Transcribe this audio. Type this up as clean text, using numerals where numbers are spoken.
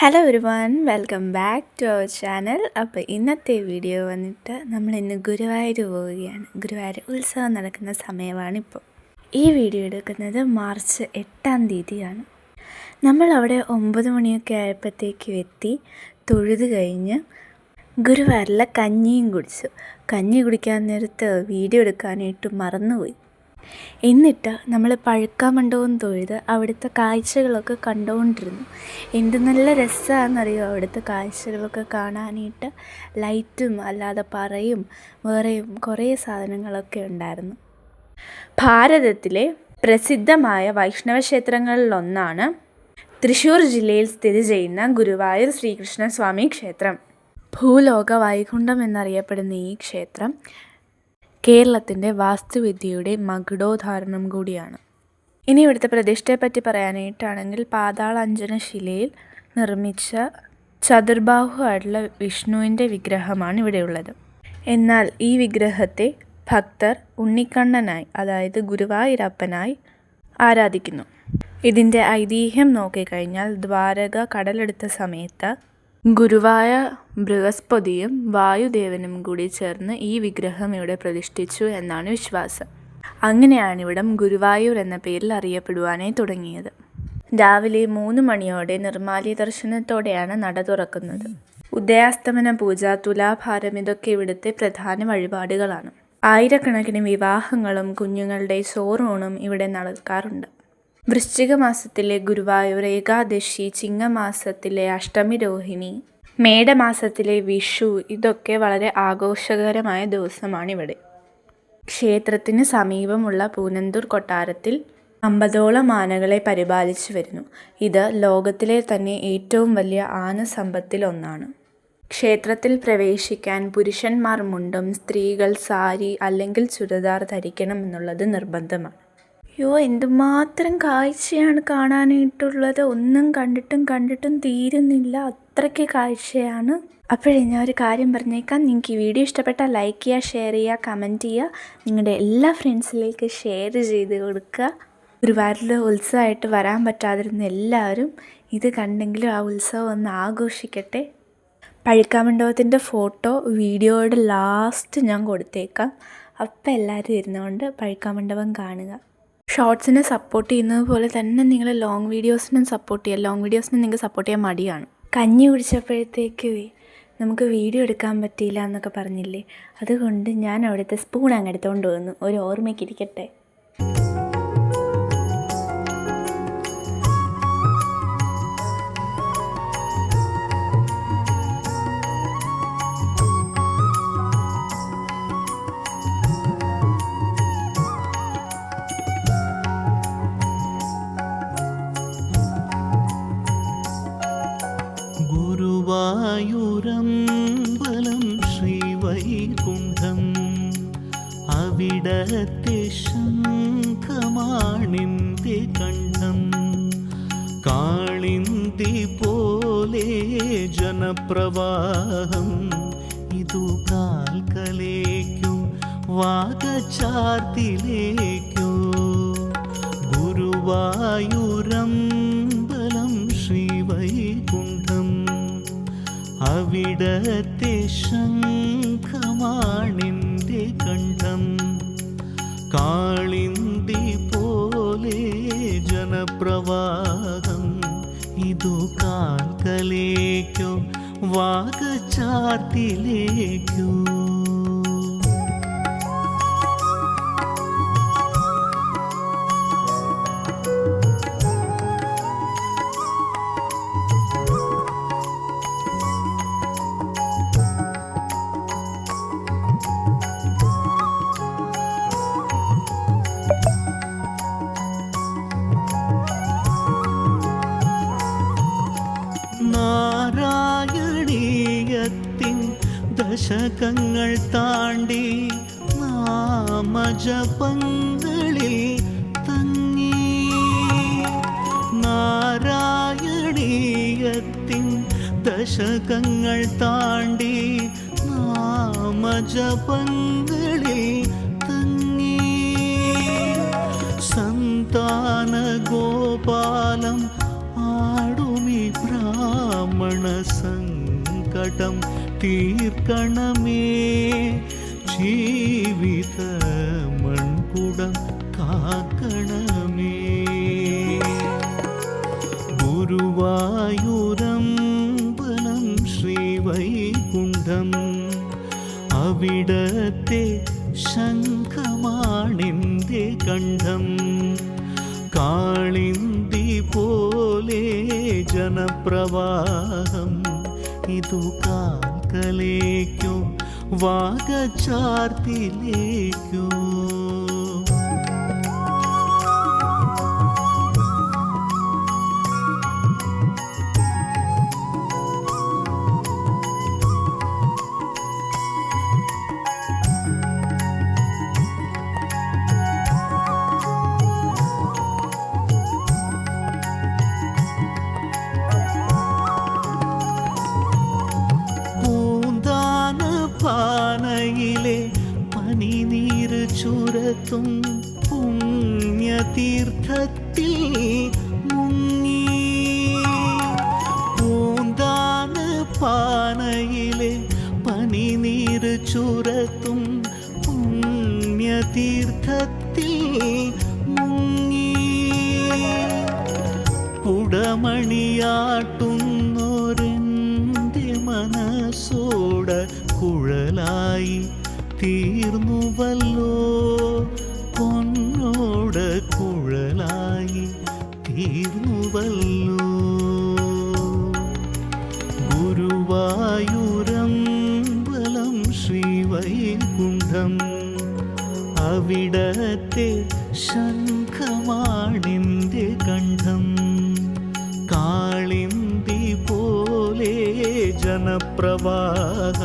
Hello everyone, welcome back to our channel. അപ്പോൾ ഇന്നത്തെ video വന്നിട്ട് നമ്മളിന്ന് ഗുരുവായൂർ പോവുകയാണ്. ഗുരുവായൂർ ഉത്സവം നടക്കുന്ന സമയമാണിപ്പോൾ. ഈ വീഡിയോ എടുക്കുന്നത് മാർച്ച് 8-ാം തീയതിയാണ്. നമ്മളവിടെ 9 മണിയൊക്കെ ആയപ്പോഴത്തേക്കും എത്തി. തൊഴുത് കഴിഞ്ഞ് ഗുരുവായൂരിലെ കഞ്ഞിയും കുടിച്ചു. കഞ്ഞി കുടിക്കാൻ നേരത്ത് വീഡിയോ എടുക്കാനായിട്ട് മറന്നുപോയി. എന്നിട്ട് നമ്മൾ പഴുക്കാമണ്ഡപം തൊഴുത് അവിടുത്തെ കാഴ്ചകളൊക്കെ കണ്ടുകൊണ്ടിരുന്നു. എന്ത് നല്ല രസമാണെന്നറിയോ അവിടുത്തെ കാഴ്ചകളൊക്കെ കാണാനായിട്ട്. ലൈറ്റും അല്ലാതെ പറയും വേറെയും കുറേ സാധനങ്ങളൊക്കെ ഉണ്ടായിരുന്നു. ഭാരതത്തിലെ പ്രസിദ്ധമായ വൈഷ്ണവ ക്ഷേത്രങ്ങളിലൊന്നാണ് തൃശ്ശൂർ ജില്ലയിൽ സ്ഥിതി ചെയ്യുന്ന ഗുരുവായൂർ ശ്രീകൃഷ്ണസ്വാമി ക്ഷേത്രം. ഭൂലോക വൈകുണ്ഠം എന്നറിയപ്പെടുന്ന ഈ ക്ഷേത്രം കേരളത്തിൻ്റെ വാസ്തുവിദ്യയുടെ മകുടോദാഹരണം കൂടിയാണ്. ഇനി ഇവിടുത്തെ പ്രതിഷ്ഠയെപ്പറ്റി പറയാനായിട്ടാണെങ്കിൽ പാതാളാഞ്ജനശിലയിൽ നിർമ്മിച്ച ചതുർബാഹു ആയിട്ടുള്ള വിഷ്ണുവിൻ്റെ വിഗ്രഹമാണ് ഇവിടെയുള്ളത്. എന്നാൽ ഈ വിഗ്രഹത്തെ ഭക്തർ ഉണ്ണിക്കണ്ണനായി, അതായത് ഗുരുവായൂരപ്പനായി ആരാധിക്കുന്നു. ഇതിൻ്റെ ഐതിഹ്യം നോക്കിക്കഴിഞ്ഞാൽ ദ്വാരക കടലെടുത്ത സമയത്ത് ഗുരുവായ ബൃഹസ്പതിയും വായുദേവനും കൂടി ചേർന്ന് ഈ വിഗ്രഹം ഇവിടെ പ്രതിഷ്ഠിച്ചു എന്നാണ് വിശ്വാസം. അങ്ങനെയാണ് ഇവിടം ഗുരുവായൂർ എന്ന പേരിൽ അറിയപ്പെടുവാനായി തുടങ്ങിയത്. രാവിലെ 3 മണിയോടെ നിർമ്മാല്യ ദർശനത്തോടെയാണ് നട തുറക്കുന്നത്. ഉദയാസ്തമന പൂജ, തുലാഭാരം ഇതൊക്കെ ഇവിടുത്തെ പ്രധാന വഴിപാടുകളാണ്. ആയിരക്കണക്കിന് വിവാഹങ്ങളും കുഞ്ഞുങ്ങളുടെ ചോറൂണും ഇവിടെ നടക്കാറുണ്ട്. വൃശ്ചിക മാസത്തിലെ ഗുരുവായൂർ ഏകാദശി, ചിങ്ങമാസത്തിലെ അഷ്ടമി രോഹിണി, മേടമാസത്തിലെ വിഷു ഇതൊക്കെ വളരെ ആഘോഷകരമായ ദിവസമാണിവിടെ. ക്ഷേത്രത്തിന് സമീപമുള്ള പൂനന്തൂർ കൊട്ടാരത്തിൽ 50ഓളം ആനകളെ പരിപാലിച്ചു വരുന്നു. ഇത് ലോകത്തിലെ തന്നെ ഏറ്റവും വലിയ ആനസമ്പത്തിലൊന്നാണ്. ക്ഷേത്രത്തിൽ പ്രവേശിക്കാൻ പുരുഷന്മാർ മുണ്ടും സ്ത്രീകൾ സാരി അല്ലെങ്കിൽ ചുരിദാർ ധരിക്കണം എന്നുള്ളത് നിർബന്ധമാണ്. എന്തുമാത്രം കാഴ്ചയാണ് കാണാനായിട്ടുള്ളത്. ഒന്നും കണ്ടിട്ടും തീരുന്നില്ല, അത്രയ്ക്ക് കാഴ്ചയാണ്. അപ്പോഴേ ഞാൻ ഒരു കാര്യം പറഞ്ഞേക്കാം. നിങ്ങൾക്ക് ഈ വീഡിയോ ഇഷ്ടപ്പെട്ടാൽ ലൈക്ക് ചെയ്യുക, ഷെയർ ചെയ്യുക, കമൻറ്റ് ചെയ്യുക. നിങ്ങളുടെ എല്ലാ ഫ്രണ്ട്സിലേക്ക് ഷെയർ ചെയ്ത് കൊടുക്കുക. ഗുരുവായൂരിൽ ഉത്സവമായിട്ട് വരാൻ പറ്റാതിരുന്ന എല്ലാവരും ഇത് കണ്ടെങ്കിലും ആ ഉത്സവം ഒന്ന് ആഘോഷിക്കട്ടെ. പഴുക്കാമണ്ഡപത്തിൻ്റെ ഫോട്ടോ വീഡിയോയുടെ ലാസ്റ്റ് ഞാൻ കൊടുത്തേക്കാം. അപ്പം എല്ലാവരും ഇരുന്നുകൊണ്ട് പഴുക്കാമണ്ഡപം കാണുക. ഷോർട്സിനെ സപ്പോർട്ട് ചെയ്യുന്നത് പോലെ തന്നെ നിങ്ങൾ ലോങ് വീഡിയോസിനും സപ്പോർട്ട് ചെയ്യുക. ലോങ് വീഡിയോസിനും നിങ്ങൾക്ക് സപ്പോർട്ട് ചെയ്യാൻ മടിയാണ്. കഞ്ഞി കുടിച്ചപ്പോഴത്തേക്ക് നമുക്ക് വീഡിയോ എടുക്കാൻ പറ്റിയില്ല എന്നൊക്കെ പറഞ്ഞില്ലേ, അതുകൊണ്ട് ഞാൻ അവിടുത്തെ സ്പൂൺ അങ്ങ് എടുത്തുകൊണ്ട് വന്നു. ഒരു ഓർമ്മയ്ക്കിരിക്കട്ടെ. ഗുരുവായൂരമ്പലം ശ്രീവൈകുണ്ഠം, അവിടത്തെ ശംഖമാണിന്റെ കണ്ഠം. കാളിന്തി പോലെ ജനപ്രവാഹം, ഇതു കാൽക്കലേക്കോ വാഗചാർത്തിലേക്കോ. ഗുരുവായൂരമ്പലം ശ്രീവൈകുണ്ഠം, അവിടത്തെ ശംഖമാണിന്റെ കണ്ഠം. കാളിന്തി പോലെ ജനപ്രവാഹം, ഇതു കാൽക്കലേക്കോ വാഗചാർത്തിലേക്കോ. നാരായണീയത്തിൻ ദശകങ്ങൾ താണ്ടി നാമജപങ്ങളിൽ തങ്ങി. നാരായണീയത്തിൻ ദശകങ്ങൾ താണ്ടി നാമജപങ്ങളിൽ തങ്ങി. സന്താന ഗോപാലം ആടുമി മരണസങ്കടം തീർക്കണമേ. ജീവിത മൺകുടം കാക്കണമേ. ഗുരുവായൂരമ്പലം ശ്രീവൈകുണ്ഠം അവിടത്തെ ശംഖമാണെന്റെ കണ്ഠം. കാളിന്തി പോലെ ജനപ്രവാഹം ഇതു കാൽക്കലേക്കോ വാഗചാർത്തിലേക്കോ. പാനയിലെ പനിനീര് ചുരത്തും പുണ്യതീർത്ഥത്തിൽ മുങ്ങി. പൂന്താന പാനയിലെ പനിനീര് ചുരത്തും പുണ്യതീർത്ഥത്തിൽ മുങ്ങി. കുടമണിയാട്ടുന്നോരെൻ്റെ മനസ്സോട കുഴലായി തീർന്നുവല്ലോ. പൊന്നോട് കുഴലായി തീർന്നുവല്ലോ. ഗുരുവായൂരമ്പലം ശ്രീവൈകുണ്ഠം അവിടത്തെ ശംഖമാണെന്റെ കണ്ഠം. കാളിന്തി പോലെ ജനപ്രവാഹം